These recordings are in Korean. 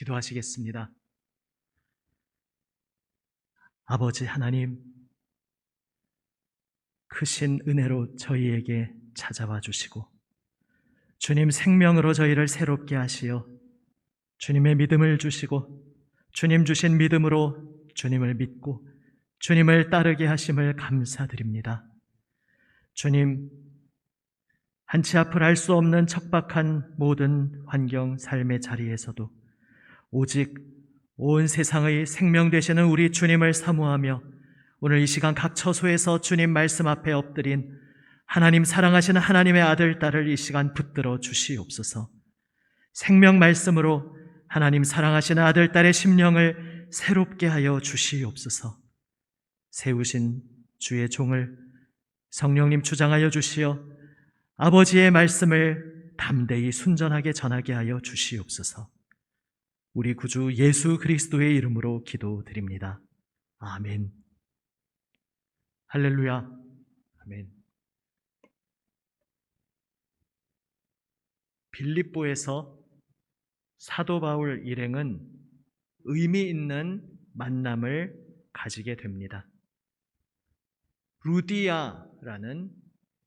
기도하시겠습니다. 아버지 하나님, 크신 은혜로 저희에게 찾아와 주시고 주님 생명으로 저희를 새롭게 하시어 주님의 믿음을 주시고 주님 주신 믿음으로 주님을 믿고 주님을 따르게 하심을 감사드립니다. 주님, 한치 앞을 알 수 없는 척박한 모든 환경, 삶의 자리에서도 오직 온 세상의 생명 되시는 우리 주님을 사모하며 오늘 이 시간 각 처소에서 주님 말씀 앞에 엎드린 하나님 사랑하시는 하나님의 아들, 딸을 이 시간 붙들어 주시옵소서. 생명 말씀으로 하나님 사랑하시는 아들, 딸의 심령을 새롭게 하여 주시옵소서. 세우신 주의 종을 성령님 주장하여 주시어 아버지의 말씀을 담대히 순전하게 전하게 하여 주시옵소서. 우리 구주 예수 그리스도의 이름으로 기도드립니다. 아멘. 할렐루야. 아멘. 빌립보에서 사도 바울 일행은 의미 있는 만남을 가지게 됩니다. 루디아라는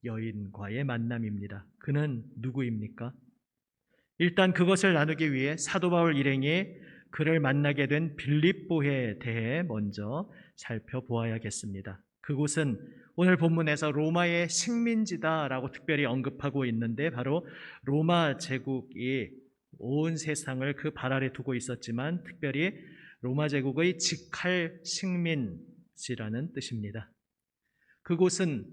여인과의 만남입니다. 그는 누구입니까? 일단 그것을 나누기 위해 사도 바울 일행이 그를 만나게 된 빌립보에 대해 먼저 살펴보아야겠습니다. 그곳은 오늘 본문에서 로마의 식민지다라고 특별히 언급하고 있는데 바로 로마 제국이 온 세상을 그 발 아래 두고 있었지만 특별히 로마 제국의 직할 식민지라는 뜻입니다. 그곳은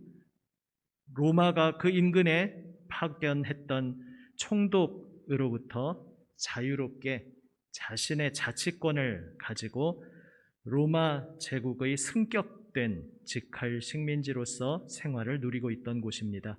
로마가 그 인근에 파견했던 총독으로부터 자유롭게 자신의 자치권을 가지고 로마 제국의 승격된 직할 식민지로서 생활을 누리고 있던 곳입니다.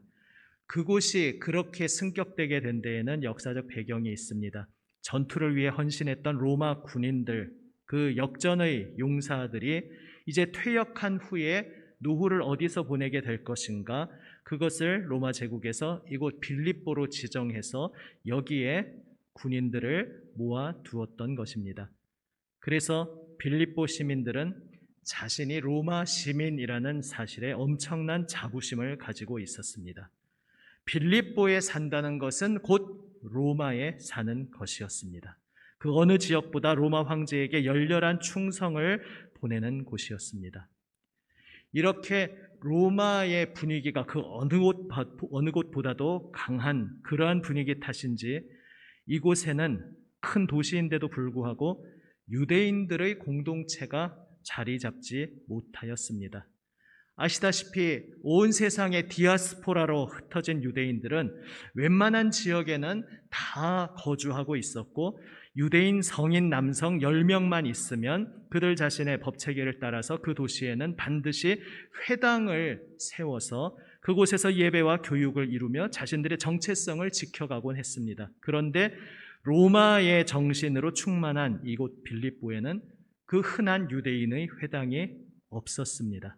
그곳이 그렇게 승격되게 된 데에는 역사적 배경이 있습니다. 전투를 위해 헌신했던 로마 군인들, 그 역전의 용사들이 이제 퇴역한 후에 노후를 어디서 보내게 될 것인가, 그것을 로마 제국에서 이곳 빌립보로 지정해서 여기에 군인들을 모아 두었던 것입니다. 그래서 빌립보 시민들은 자신이 로마 시민이라는 사실에 엄청난 자부심을 가지고 있었습니다. 빌립보에 산다는 것은 곧 로마에 사는 것이었습니다. 그 어느 지역보다 로마 황제에게 열렬한 충성을 보내는 곳이었습니다. 이렇게 로마의 분위기가 그 어느 곳보다도 강한 그러한 분위기 탓인지 이곳에는 큰 도시인데도 불구하고 유대인들의 공동체가 자리 잡지 못하였습니다. 아시다시피 온 세상의 디아스포라로 흩어진 유대인들은 웬만한 지역에는 다 거주하고 있었고 유대인 성인 남성 10명만 있으면 그들 자신의 법체계를 따라서 그 도시에는 반드시 회당을 세워서 그곳에서 예배와 교육을 이루며 자신들의 정체성을 지켜가곤 했습니다. 그런데 로마의 정신으로 충만한 이곳 빌립보에는 그 흔한 유대인의 회당이 없었습니다.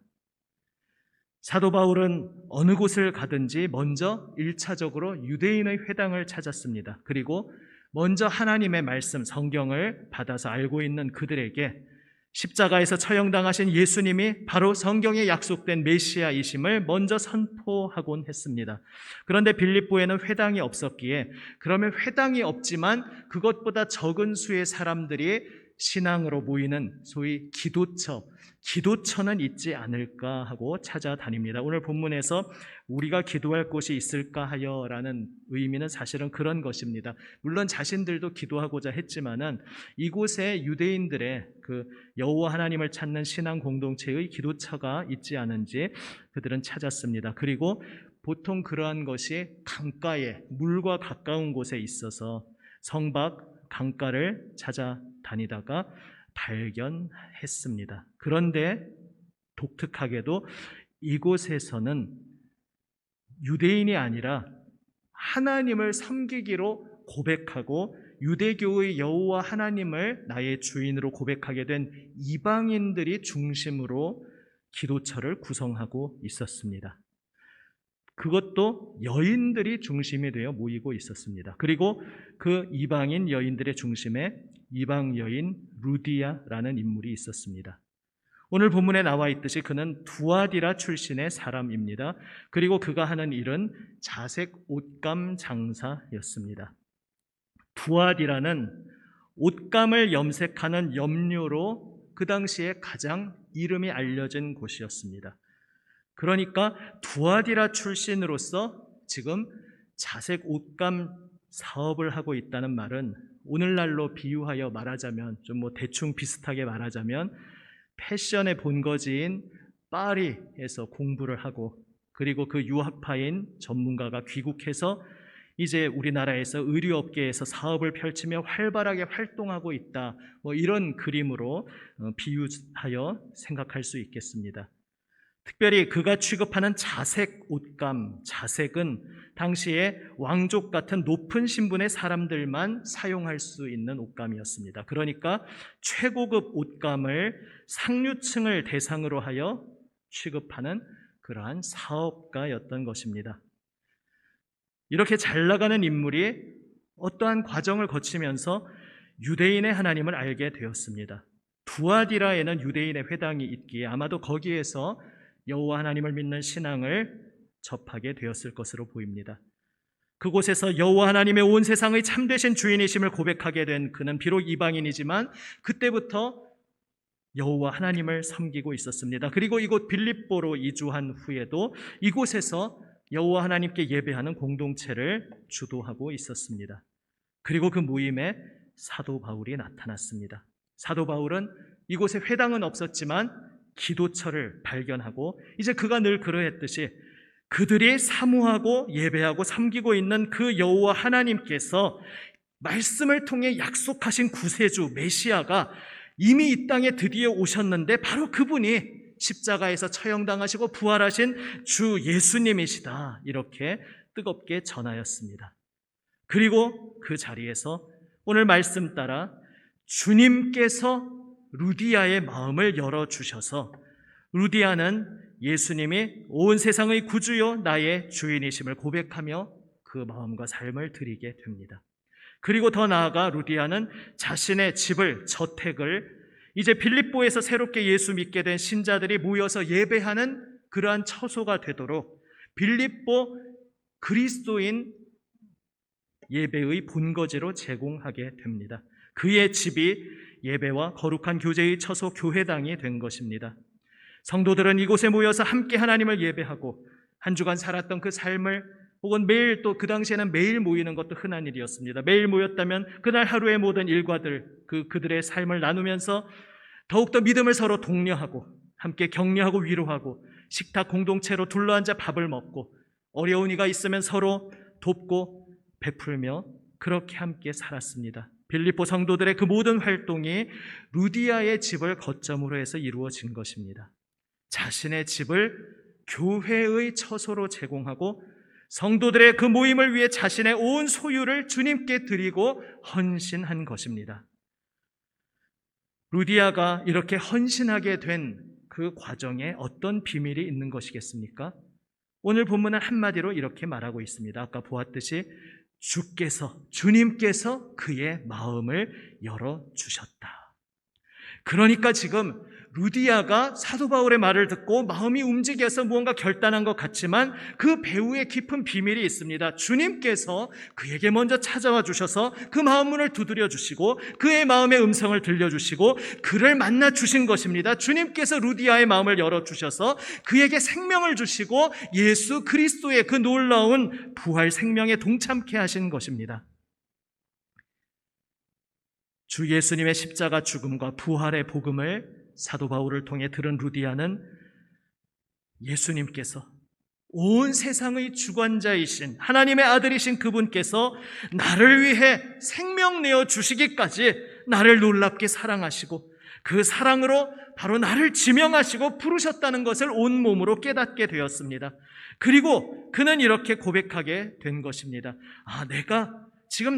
사도 바울은 어느 곳을 가든지 먼저 1차적으로 유대인의 회당을 찾았습니다. 그리고 먼저 하나님의 말씀, 성경을 받아서 알고 있는 그들에게 십자가에서 처형당하신 예수님이 바로 성경에 약속된 메시아이심을 먼저 선포하곤 했습니다. 그런데 빌립보에는 회당이 없었기에 그러면 회당이 없지만 그것보다 적은 수의 사람들이 신앙으로 모이는 소위 기도처는 있지 않을까 하고 찾아다닙니다. 오늘 본문에서 우리가 기도할 곳이 있을까 하여 라는 의미는 사실은 그런 것입니다. 물론 자신들도 기도하고자 했지만은 이곳에 유대인들의 그 여호와 하나님을 찾는 신앙 공동체의 기도처가 있지 않은지 그들은 찾았습니다. 그리고 보통 그러한 것이 강가에 물과 가까운 곳에 있어서 성밖 강가를 찾아다니다가 발견했습니다. 그런데 독특하게도 이곳에서는 유대인이 아니라 하나님을 섬기기로 고백하고 유대교의 여호와 하나님을 나의 주인으로 고백하게 된 이방인들이 중심으로 기도처를 구성하고 있었습니다. 그것도 여인들이 중심이 되어 모이고 있었습니다. 그리고 그 이방인 여인들의 중심에 이방 여인 루디아라는 인물이 있었습니다. 오늘 본문에 나와 있듯이 그는 두아디라 출신의 사람입니다. 그리고 그가 하는 일은 자색 옷감 장사였습니다. 두아디라는 옷감을 염색하는 염료로 그 당시에 가장 이름이 알려진 곳이었습니다. 그러니까 두아디라 출신으로서 지금 자색 옷감 사업을 하고 있다는 말은 오늘날로 비유하여 말하자면 좀 대충 비슷하게 말하자면 패션의 본거지인 파리에서 공부를 하고 그리고 그 유학파인 전문가가 귀국해서 이제 우리나라에서 의류업계에서 사업을 펼치며 활발하게 활동하고 있다. 이런 그림으로 비유하여 생각할 수 있겠습니다. 특별히 그가 취급하는 자색 옷감, 자색은 당시에 왕족 같은 높은 신분의 사람들만 사용할 수 있는 옷감이었습니다. 그러니까 최고급 옷감을 상류층을 대상으로 하여 취급하는 그러한 사업가였던 것입니다. 이렇게 잘 나가는 인물이 어떠한 과정을 거치면서 유대인의 하나님을 알게 되었습니다. 두아디라에는 유대인의 회당이 있기에 아마도 거기에서 여호와 하나님을 믿는 신앙을 접하게 되었을 것으로 보입니다. 그곳에서 여호와 하나님의 온 세상의 참되신 주인이심을 고백하게 된 그는 비록 이방인이지만 그때부터 여호와 하나님을 섬기고 있었습니다. 그리고 이곳 빌립보로 이주한 후에도 이곳에서 여호와 하나님께 예배하는 공동체를 주도하고 있었습니다. 그리고 그 모임에 사도 바울이 나타났습니다. 사도 바울은 이곳에 회당은 없었지만 기도처를 발견하고 이제 그가 늘 그러했듯이 그들이 사모하고 예배하고 섬기고 있는 그 여호와 하나님께서 말씀을 통해 약속하신 구세주 메시아가 이미 이 땅에 드디어 오셨는데 바로 그분이 십자가에서 처형당하시고 부활하신 주 예수님이시다. 이렇게 뜨겁게 전하였습니다. 그리고 그 자리에서 오늘 말씀 따라 주님께서 루디아의 마음을 열어주셔서 루디아는 예수님이 온 세상의 구주요 나의 주인이심을 고백하며 그 마음과 삶을 드리게 됩니다. 그리고 더 나아가 루디아는 자신의 집을, 저택을 이제 빌립보에서 새롭게 예수 믿게 된 신자들이 모여서 예배하는 그러한 처소가 되도록 빌립보 그리스도인 예배의 본거지로 제공하게 됩니다. 그의 집이 예배와 거룩한 교제의 처소 교회당이 된 것입니다. 성도들은 이곳에 모여서 함께 하나님을 예배하고 한 주간 살았던 그 삶을 혹은 매일 또 그 당시에는 매일 모이는 것도 흔한 일이었습니다. 매일 모였다면 그날 하루의 모든 일과들 그들의 삶을 나누면서 더욱더 믿음을 서로 독려하고 함께 격려하고 위로하고 식탁 공동체로 둘러앉아 밥을 먹고 어려운 이가 있으면 서로 돕고 베풀며 그렇게 함께 살았습니다. 빌립보 성도들의 그 모든 활동이 루디아의 집을 거점으로 해서 이루어진 것입니다. 자신의 집을 교회의 처소로 제공하고 성도들의 그 모임을 위해 자신의 온 소유를 주님께 드리고 헌신한 것입니다. 루디아가 이렇게 헌신하게 된 그 과정에 어떤 비밀이 있는 것이겠습니까? 오늘 본문은 한마디로 이렇게 말하고 있습니다. 아까 보았듯이 주님께서 그의 마음을 열어주셨다. 그러니까 지금 루디아가 사도 바울의 말을 듣고 마음이 움직여서 무언가 결단한 것 같지만 그 배후에 깊은 비밀이 있습니다. 주님께서 그에게 먼저 찾아와 주셔서 그 마음 문을 두드려 주시고 그의 마음의 음성을 들려주시고 그를 만나 주신 것입니다. 주님께서 루디아의 마음을 열어주셔서 그에게 생명을 주시고 예수 그리스도의 그 놀라운 부활 생명에 동참케 하신 것입니다. 주 예수님의 십자가 죽음과 부활의 복음을 사도 바울을 통해 들은 루디아는 예수님께서 온 세상의 주관자이신 하나님의 아들이신 그분께서 나를 위해 생명 내어 주시기까지 나를 놀랍게 사랑하시고 그 사랑으로 바로 나를 지명하시고 부르셨다는 것을 온몸으로 깨닫게 되었습니다. 그리고 그는 이렇게 고백하게 된 것입니다.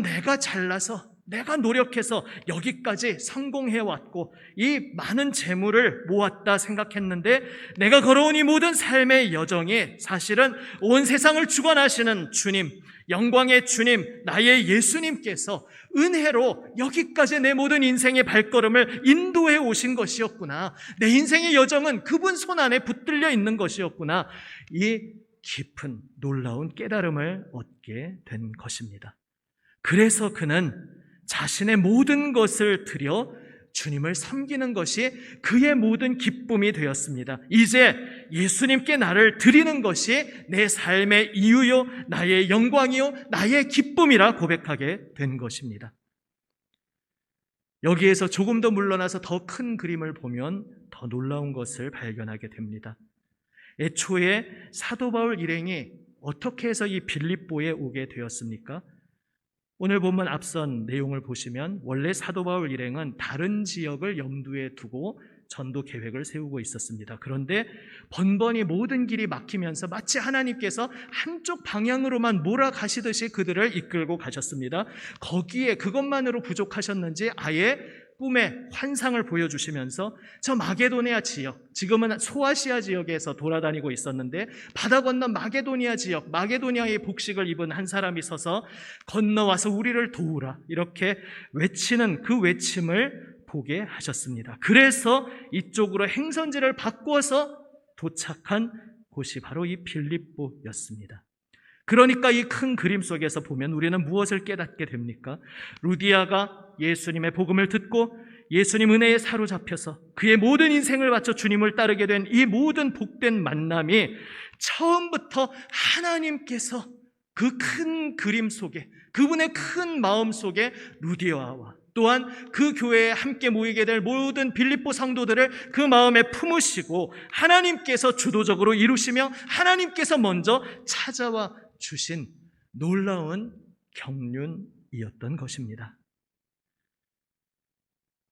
내가 잘나서 내가 노력해서 여기까지 성공해왔고 이 많은 재물을 모았다 생각했는데 내가 걸어온 이 모든 삶의 여정이 사실은 온 세상을 주관하시는 주님, 영광의 주님, 나의 예수님께서 은혜로 여기까지 내 모든 인생의 발걸음을 인도해 오신 것이었구나. 내 인생의 여정은 그분 손 안에 붙들려 있는 것이었구나. 이 깊은 놀라운 깨달음을 얻게 된 것입니다. 그래서 그는 자신의 모든 것을 들여 주님을 섬기는 것이 그의 모든 기쁨이 되었습니다. 이제 예수님께 나를 드리는 것이 내 삶의 이유요, 나의 영광이요, 나의 기쁨이라 고백하게 된 것입니다. 여기에서 조금 더 물러나서 더 큰 그림을 보면 더 놀라운 것을 발견하게 됩니다. 애초에 사도 바울 일행이 어떻게 해서 이 빌립보에 오게 되었습니까? 오늘 본문 앞선 내용을 보시면 원래 사도 바울 일행은 다른 지역을 염두에 두고 전도 계획을 세우고 있었습니다. 그런데 번번이 모든 길이 막히면서 마치 하나님께서 한쪽 방향으로만 몰아가시듯이 그들을 이끌고 가셨습니다. 거기에 그것만으로 부족하셨는지 아예 꿈의 환상을 보여주시면서 저 마게도니아 지역, 지금은 소아시아 지역에서 돌아다니고 있었는데 바다 건너 마게도니아 지역, 마게도니아의 복식을 입은 한 사람이 서서 건너와서 우리를 도우라 이렇게 외치는 그 외침을 보게 하셨습니다. 그래서 이쪽으로 행선지를 바꿔서 도착한 곳이 바로 이 빌립보였습니다. 그러니까 이 큰 그림 속에서 보면 우리는 무엇을 깨닫게 됩니까? 루디아가 예수님의 복음을 듣고 예수님 은혜에 사로잡혀서 그의 모든 인생을 바쳐 주님을 따르게 된 이 모든 복된 만남이 처음부터 하나님께서 그 큰 그림 속에, 그분의 큰 마음 속에 루디아와 또한 그 교회에 함께 모이게 될 모든 빌립보 성도들을 그 마음에 품으시고 하나님께서 주도적으로 이루시며 하나님께서 먼저 찾아와 주신 놀라운 경륜이었던 것입니다.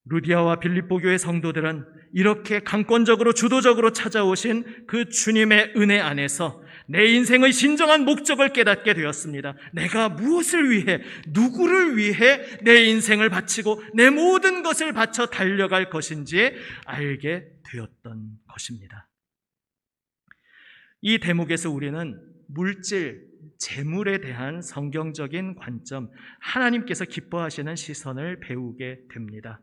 루디아와 빌립보 교회 성도들은 이렇게 강권적으로 주도적으로 찾아오신 그 주님의 은혜 안에서 내 인생의 진정한 목적을 깨닫게 되었습니다. 내가 무엇을 위해, 누구를 위해 내 인생을 바치고 내 모든 것을 바쳐 달려갈 것인지 알게 되었던 것입니다. 이 대목에서 우리는 물질, 재물에 대한 성경적인 관점, 하나님께서 기뻐하시는 시선을 배우게 됩니다.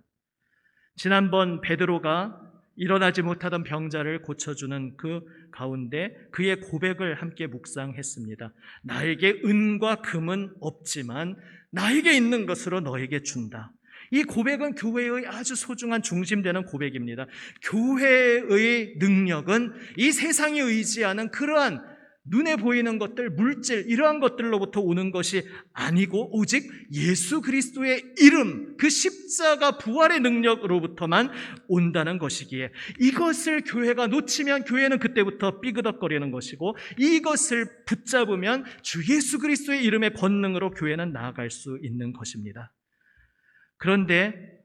지난번 베드로가 일어나지 못하던 병자를 고쳐주는 그 가운데 그의 고백을 함께 묵상했습니다. 나에게 은과 금은 없지만 나에게 있는 것으로 너에게 준다. 이 고백은 교회의 아주 소중한 중심되는 고백입니다. 교회의 능력은 이 세상이 의지하는 그러한 눈에 보이는 것들, 물질, 이러한 것들로부터 오는 것이 아니고 오직 예수 그리스도의 이름, 그 십자가 부활의 능력으로부터만 온다는 것이기에 이것을 교회가 놓치면 교회는 그때부터 삐그덕거리는 것이고 이것을 붙잡으면 주 예수 그리스도의 이름의 권능으로 교회는 나아갈 수 있는 것입니다. 그런데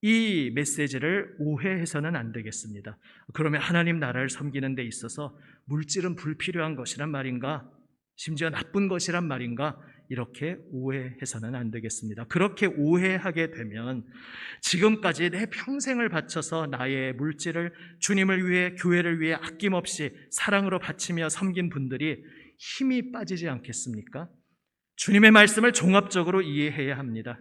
이 메시지를 오해해서는 안 되겠습니다. 그러면 하나님 나라를 섬기는 데 있어서 물질은 불필요한 것이란 말인가? 심지어 나쁜 것이란 말인가? 이렇게 오해해서는 안 되겠습니다. 그렇게 오해하게 되면 지금까지 내 평생을 바쳐서 나의 물질을 주님을 위해, 교회를 위해 아낌없이 사랑으로 바치며 섬긴 분들이 힘이 빠지지 않겠습니까? 주님의 말씀을 종합적으로 이해해야 합니다.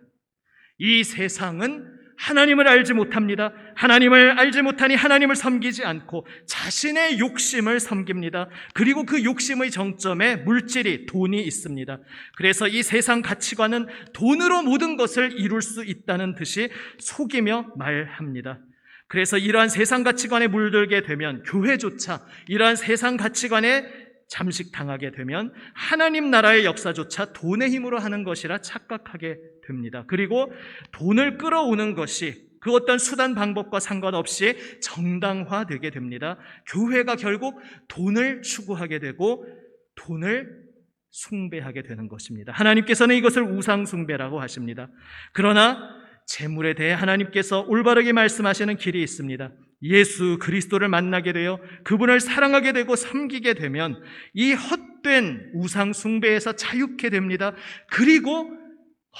이 세상은 하나님을 알지 못합니다. 하나님을 알지 못하니 하나님을 섬기지 않고 자신의 욕심을 섬깁니다. 그리고 그 욕심의 정점에 물질이, 돈이 있습니다. 그래서 이 세상 가치관은 돈으로 모든 것을 이룰 수 있다는 듯이 속이며 말합니다. 그래서 이러한 세상 가치관에 물들게 되면 교회조차 이러한 세상 가치관에 잠식당하게 되면 하나님 나라의 역사조차 돈의 힘으로 하는 것이라 착각하게 됩니다. 그리고 돈을 끌어오는 것이 그 어떤 수단 방법과 상관없이 정당화되게 됩니다. 교회가 결국 돈을 추구하게 되고 돈을 숭배하게 되는 것입니다. 하나님께서는 이것을 우상 숭배라고 하십니다. 그러나 재물에 대해 하나님께서 올바르게 말씀하시는 길이 있습니다. 예수 그리스도를 만나게 되어 그분을 사랑하게 되고 섬기게 되면 이 헛된 우상 숭배에서 자유케 됩니다. 그리고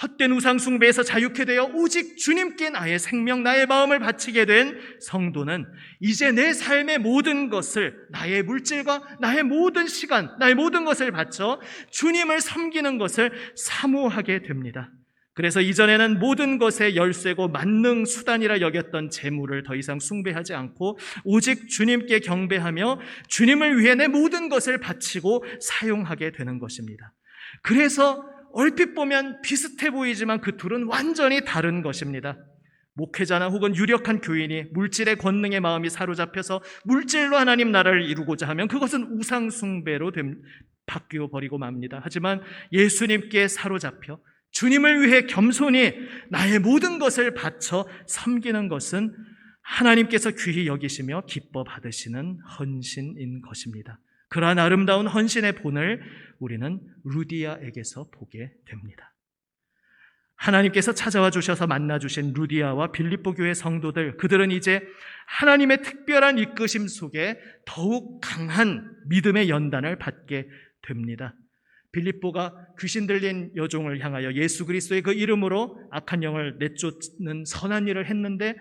헛된 우상 숭배에서 자유케 되어 오직 주님께 나의 생명, 나의 마음을 바치게 된 성도는 이제 내 삶의 모든 것을, 나의 물질과 나의 모든 시간, 나의 모든 것을 바쳐 주님을 섬기는 것을 사모하게 됩니다. 그래서 이전에는 모든 것의 열쇠고 만능 수단이라 여겼던 재물을 더 이상 숭배하지 않고 오직 주님께 경배하며 주님을 위해 내 모든 것을 바치고 사용하게 되는 것입니다. 그래서 얼핏 보면 비슷해 보이지만 그 둘은 완전히 다른 것입니다. 목회자나 혹은 유력한 교인이 물질의 권능의 마음이 사로잡혀서 물질로 하나님 나라를 이루고자 하면 그것은 우상 숭배로 바뀌어 버리고 맙니다. 하지만 예수님께 사로잡혀 주님을 위해 겸손히 나의 모든 것을 바쳐 섬기는 것은 하나님께서 귀히 여기시며 기뻐 받으시는 헌신인 것입니다. 그러한 아름다운 헌신의 본을 우리는 루디아에게서 보게 됩니다. 하나님께서 찾아와 주셔서 만나주신 루디아와 빌립보 교회 성도들, 그들은 이제 하나님의 특별한 이끄심 속에 더욱 강한 믿음의 연단을 받게 됩니다. 빌립보가 귀신 들린 여종을 향하여 예수 그리스도의 그 이름으로 악한 영을 내쫓는 선한 일을 했는데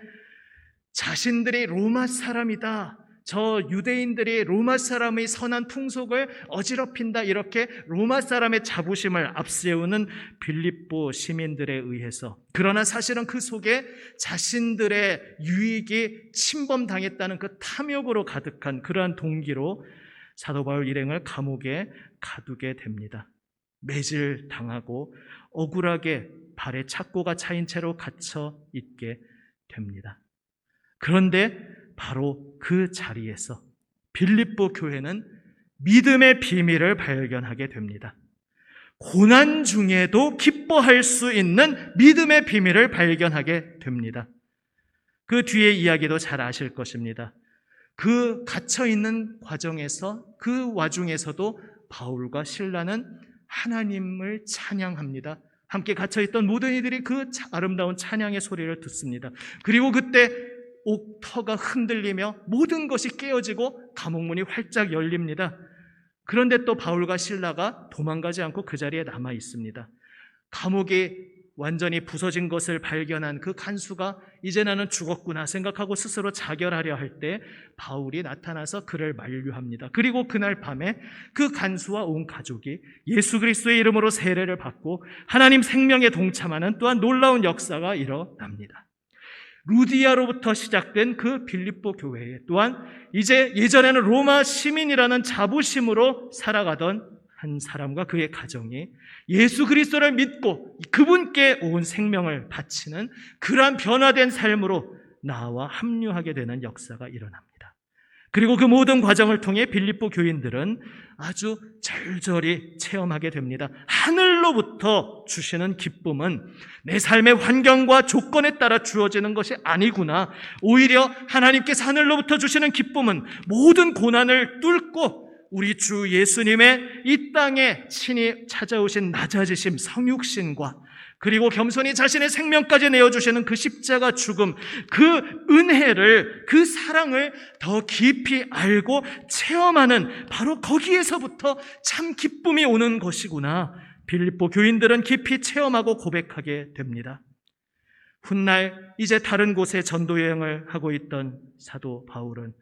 자신들이 로마 사람이다, 저 유대인들이 로마 사람의 선한 풍속을 어지럽힌다, 이렇게 로마 사람의 자부심을 앞세우는 빌립보 시민들에 의해서, 그러나 사실은 그 속에 자신들의 유익이 침범당했다는 그 탐욕으로 가득한 그러한 동기로 사도 바울 일행을 감옥에 가두게 됩니다. 매질당하고 억울하게 발에 착고가 차인 채로 갇혀 있게 됩니다. 그런데 바로 그 자리에서 빌립보 교회는 믿음의 비밀을 발견하게 됩니다. 고난 중에도 기뻐할 수 있는 믿음의 비밀을 발견하게 됩니다. 그 뒤의 이야기도 잘 아실 것입니다. 그 갇혀있는 과정에서, 그 와중에서도 바울과 실라는 하나님을 찬양합니다. 함께 갇혀있던 모든 이들이 그 아름다운 찬양의 소리를 듣습니다. 그리고 그때 옥터가 흔들리며 모든 것이 깨어지고 감옥문이 활짝 열립니다. 그런데 또 바울과 실라가 도망가지 않고 그 자리에 남아 있습니다. 감옥이 완전히 부서진 것을 발견한 그 간수가 이제 나는 죽었구나 생각하고 스스로 자결하려 할 때 바울이 나타나서 그를 만류합니다. 그리고 그날 밤에 그 간수와 온 가족이 예수 그리스도의 이름으로 세례를 받고 하나님 생명에 동참하는 또한 놀라운 역사가 일어납니다. 루디아로부터 시작된 그 빌립보 교회에 또한 이제 예전에는 로마 시민이라는 자부심으로 살아가던 한 사람과 그의 가정이 예수 그리스도를 믿고 그분께 온 생명을 바치는 그러한 변화된 삶으로 나와 합류하게 되는 역사가 일어납니다. 그리고 그 모든 과정을 통해 빌립보 교인들은 아주 절절히 체험하게 됩니다. 하늘로부터 주시는 기쁨은 내 삶의 환경과 조건에 따라 주어지는 것이 아니구나. 오히려 하나님께서 하늘로부터 주시는 기쁨은 모든 고난을 뚫고 우리 주 예수님의 이 땅에 친히 찾아오신 낮아지심, 성육신과 그리고 겸손히 자신의 생명까지 내어주시는 그 십자가 죽음, 그 은혜를, 그 사랑을 더 깊이 알고 체험하는 바로 거기에서부터 참 기쁨이 오는 것이구나. 빌립보 교인들은 깊이 체험하고 고백하게 됩니다. 훗날 이제 다른 곳에 전도 여행을 하고 있던 사도 바울은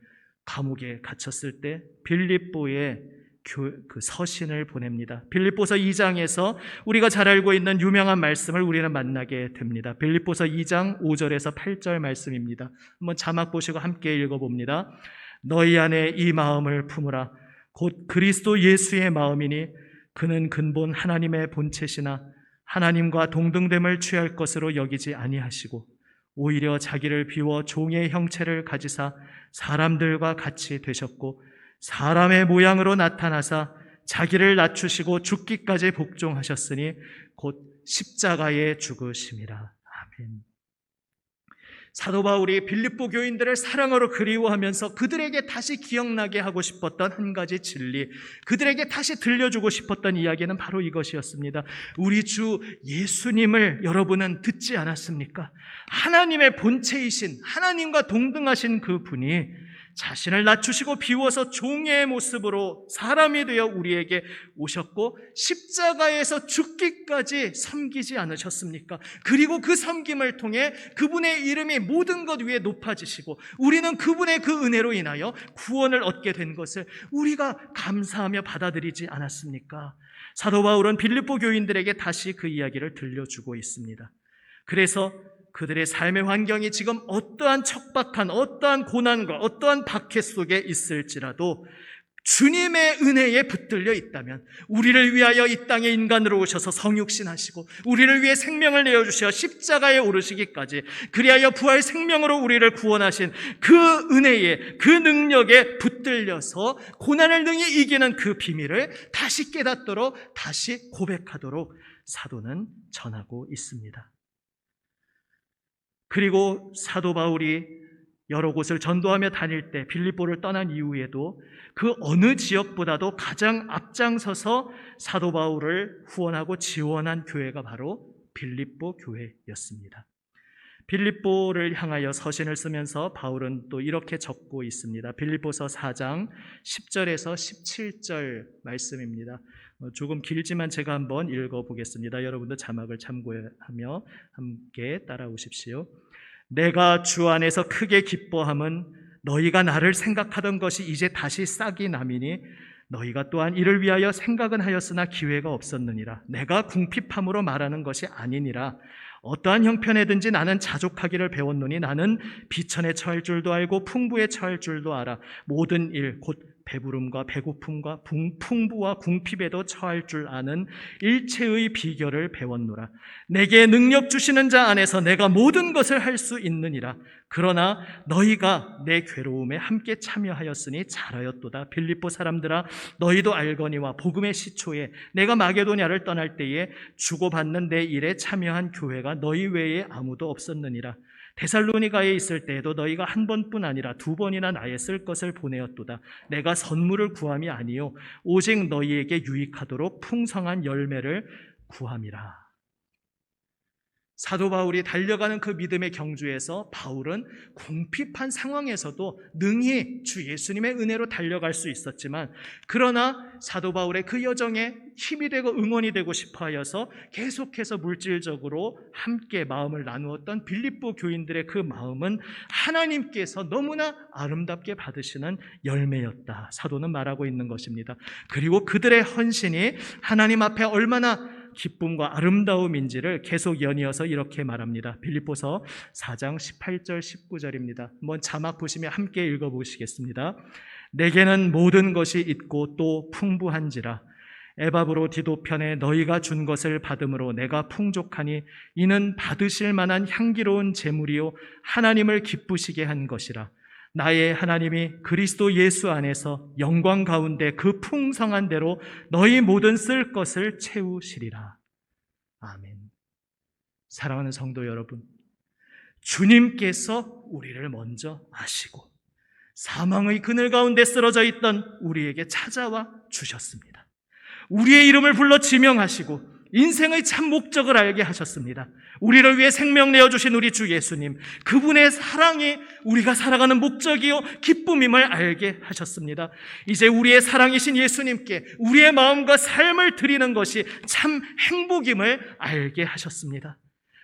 감옥에 갇혔을 때 빌립보에 그 서신을 보냅니다. 빌립보서 2장에서 우리가 잘 알고 있는 유명한 말씀을 우리는 만나게 됩니다. 빌립보서 2장 5절에서 8절 말씀입니다. 한번 자막 보시고 함께 읽어봅니다. 너희 안에 이 마음을 품으라. 곧 그리스도 예수의 마음이니 그는 근본 하나님의 본체시나 하나님과 동등됨을 취할 것으로 여기지 아니하시고 오히려 자기를 비워 종의 형체를 가지사 사람들과 같이 되셨고 사람의 모양으로 나타나사 자기를 낮추시고 죽기까지 복종하셨으니 곧 십자가에 죽으심이라. 아멘. 사도 바울이 빌립보 교인들을 사랑으로 그리워하면서 그들에게 다시 기억나게 하고 싶었던 한 가지 진리, 그들에게 다시 들려주고 싶었던 이야기는 바로 이것이었습니다. 우리 주 예수님을 여러분은 듣지 않았습니까? 하나님의 본체이신, 하나님과 동등하신 그 분이 자신을 낮추시고 비워서 종의 모습으로 사람이 되어 우리에게 오셨고 십자가에서 죽기까지 섬기지 않으셨습니까? 그리고 그 섬김을 통해 그분의 이름이 모든 것 위에 높아지시고 우리는 그분의 그 은혜로 인하여 구원을 얻게 된 것을 우리가 감사하며 받아들이지 않았습니까? 사도 바울은 빌립보 교인들에게 다시 그 이야기를 들려주고 있습니다. 그래서 그들의 삶의 환경이 지금 어떠한 척박한, 어떠한 고난과 어떠한 박해 속에 있을지라도 주님의 은혜에 붙들려 있다면 우리를 위하여 이 땅에 인간으로 오셔서 성육신하시고 우리를 위해 생명을 내어주셔 십자가에 오르시기까지 그리하여 부활 생명으로 우리를 구원하신 그 은혜에, 그 능력에 붙들려서 고난을 능히 이기는 그 비밀을 다시 깨닫도록, 다시 고백하도록 사도는 전하고 있습니다. 그리고 사도 바울이 여러 곳을 전도하며 다닐 때 빌립보를 떠난 이후에도 그 어느 지역보다도 가장 앞장서서 사도 바울을 후원하고 지원한 교회가 바로 빌립보 교회였습니다. 빌립보를 향하여 서신을 쓰면서 바울은 또 이렇게 적고 있습니다. 빌립보서 4장 10절에서 17절 말씀입니다. 조금 길지만 제가 한번 읽어보겠습니다. 여러분도 자막을 참고하며 함께 따라오십시오. 내가 주 안에서 크게 기뻐함은 너희가 나를 생각하던 것이 이제 다시 싹이 남이니 너희가 또한 이를 위하여 생각은 하였으나 기회가 없었느니라. 내가 궁핍함으로 말하는 것이 아니니라. 어떠한 형편에든지 나는 자족하기를 배웠노니 나는 비천에 처할 줄도 알고 풍부에 처할 줄도 알아. 모든 일 곧 배부름과 배고픔과 풍부와 궁핍에도 처할 줄 아는 일체의 비결을 배웠노라. 내게 능력 주시는 자 안에서 내가 모든 것을 할 수 있느니라. 그러나 너희가 내 괴로움에 함께 참여하였으니 잘하였도다. 빌립보 사람들아, 너희도 알거니와 복음의 시초에 내가 마게도냐를 떠날 때에 주고받는 내 일에 참여한 교회가 너희 외에 아무도 없었느니라. 데살로니가에 있을 때에도 너희가 한 번뿐 아니라 두 번이나 나의 쓸 것을 보내었도다. 내가 선물을 구함이 아니요 오직 너희에게 유익하도록 풍성한 열매를 구함이라. 사도 바울이 달려가는 그 믿음의 경주에서 바울은 궁핍한 상황에서도 능히 주 예수님의 은혜로 달려갈 수 있었지만, 그러나 사도 바울의 그 여정에 힘이 되고 응원이 되고 싶어 하여서 계속해서 물질적으로 함께 마음을 나누었던 빌립보 교인들의 그 마음은 하나님께서 너무나 아름답게 받으시는 열매였다, 사도는 말하고 있는 것입니다. 그리고 그들의 헌신이 하나님 앞에 얼마나 기쁨과 아름다움인지를 계속 연이어서 이렇게 말합니다. 빌립보서 4장 18절 19절입니다. 한번 자막 보시면 함께 읽어보시겠습니다. 내게는 모든 것이 있고 또 풍부한지라. 에바브로 디도 편에 너희가 준 것을 받음으로 내가 풍족하니 이는 받으실 만한 향기로운 제물이요 하나님을 기쁘시게 한 것이라. 나의 하나님이 그리스도 예수 안에서 영광 가운데 그 풍성한 대로 너희 모든 쓸 것을 채우시리라. 아멘. 사랑하는 성도 여러분, 주님께서 우리를 먼저 아시고 사망의 그늘 가운데 쓰러져 있던 우리에게 찾아와 주셨습니다. 우리의 이름을 불러 지명하시고 인생의 참 목적을 알게 하셨습니다. 우리를 위해 생명 내어주신 우리 주 예수님, 그분의 사랑이 우리가 살아가는 목적이요 기쁨임을 알게 하셨습니다. 이제 우리의 사랑이신 예수님께 우리의 마음과 삶을 드리는 것이 참 행복임을 알게 하셨습니다.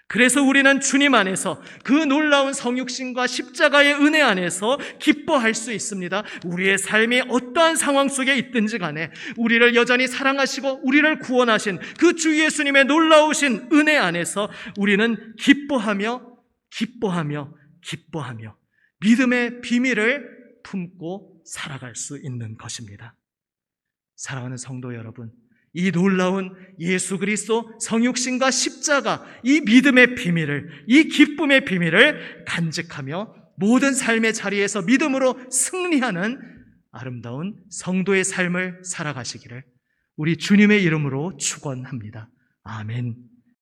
그래서 우리는 주님 안에서 그 놀라운 성육신과 십자가의 은혜 안에서 기뻐할 수 있습니다. 우리의 삶이 어떠한 상황 속에 있든지 간에 우리를 여전히 사랑하시고 우리를 구원하신 그 주 예수님의 놀라우신 은혜 안에서 우리는 기뻐하며 믿음의 비밀을 품고 살아갈 수 있는 것입니다. 사랑하는 성도 여러분, 이 놀라운 예수 그리스도 성육신과 십자가, 이 믿음의 비밀을, 이 기쁨의 비밀을 간직하며 모든 삶의 자리에서 믿음으로 승리하는 아름다운 성도의 삶을 살아가시기를 우리 주님의 이름으로 축원합니다. 아멘.